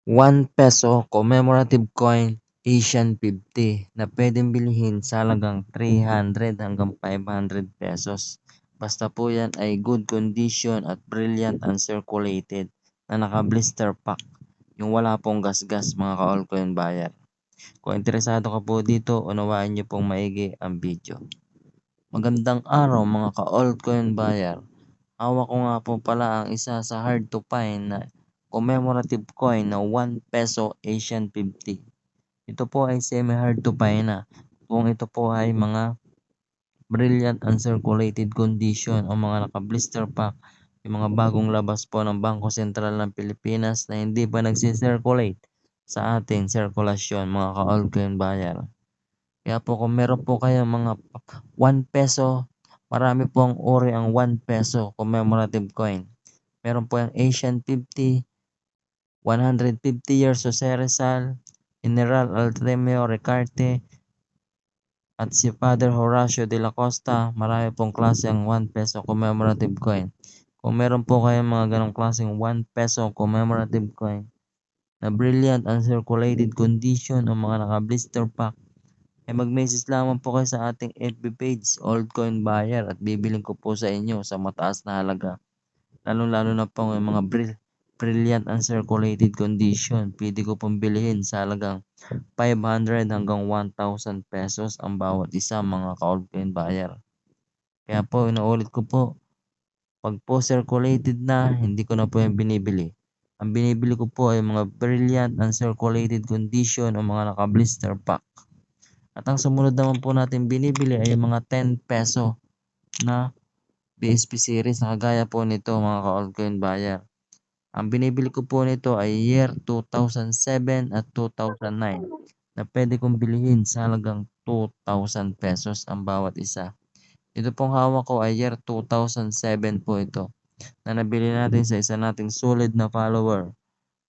₱1 commemorative coin Asian 50 na pwedeng bilhin sa halagang ₱300 hanggang ₱500. Basta po yan ay good condition at brilliant uncirculated na naka-blister pack, yung wala pong gasgas mga ka-altcoin buyer. Kung interesado ka po dito, unawain niyo pong maigi ang video. Magandang araw mga ka-altcoin buyer. Hawak ko nga po pala ang isa sa hard to find na commemorative coin na ₱1 Asian 50. Ito po ay semi-hard to find na kung ito po ay mga brilliant uncirculated condition o mga naka-blister pack, yung mga bagong labas po ng Bangko Sentral ng Pilipinas na hindi pa nagsi-circulate sa ating sirkulasyon mga ka-altcoin buyer. Kaya po kung meron po kayong mga ₱1, marami po ang uri ang ₱1 commemorative coin. Meron po yung Asian 50, 150 years Jose Rizal, General Artemio Ricarte, at si Father Horacio de la Costa. Marami pong klase ang ₱1 commemorative coin. Kung meron po kayong mga ganong klaseng ₱1 commemorative coin na brilliant uncirculated condition o mga naka-blister pack, ay mag-message lamang po kayo sa ating FB page, Altcoin Buyer, at bibiling ko po sa inyo sa mataas na halaga. Lalong-lalo na po yung mga brilliant uncirculated condition. Pwede ko pong bilhin sa halagang ₱500 hanggang ₱1,000 ang bawat isa mga ka-altcoin buyer. Kaya po, inuulit ko po, pag po circulated na, hindi ko na po yung binibili. Ang binibili ko po ay mga brilliant uncirculated condition o mga naka-blister pack. At ang sumunod naman po natin binibili ay mga ₱10 na BSP series na kagaya po nito mga ka-altcoin buyer. Ang binibili ko po nito ay year 2007 at 2009 na pwede kong bilhin sa halagang ₱2,000 ang bawat isa. Ito pong hawak ko ay year 2007 po ito na nabili natin sa isa nating solid na follower.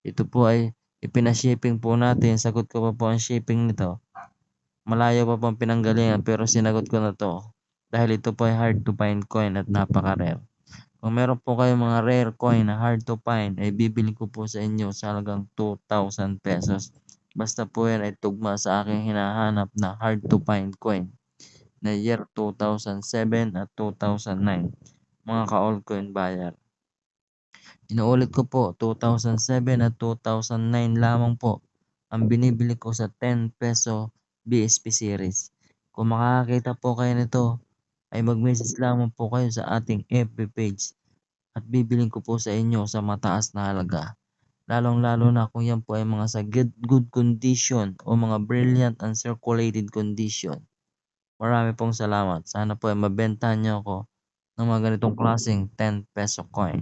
Ito po ay ipina-shipping po natin. Sagot ko pa po ang shipping nito. Malayo pa pong pinanggalingan pero sinagot ko na to dahil ito po ay hard to find coin at napaka-rare. Kung meron po kayong mga rare coin na hard to find, ay bibili ko po sa inyo sa halagang ₱2,000. Basta po yan ay tugma sa aking hinahanap na hard to find coin na year 2007 at 2009 mga ka-altcoin buyer. Inuulit ko po, 2007 at 2009 lamang po ang binibili ko sa ₱10 BSP series. Kung makakakita po kayo nito, ay mag-message lamang po kayo sa ating FB page at bibilin ko po sa inyo sa mataas na halaga. Lalong-lalo na kung yan po ay mga sa good condition o mga brilliant uncirculated condition. Marami pong salamat. Sana po ay mabentahan niyo ako ng mga ganitong klaseng ₱10 coin.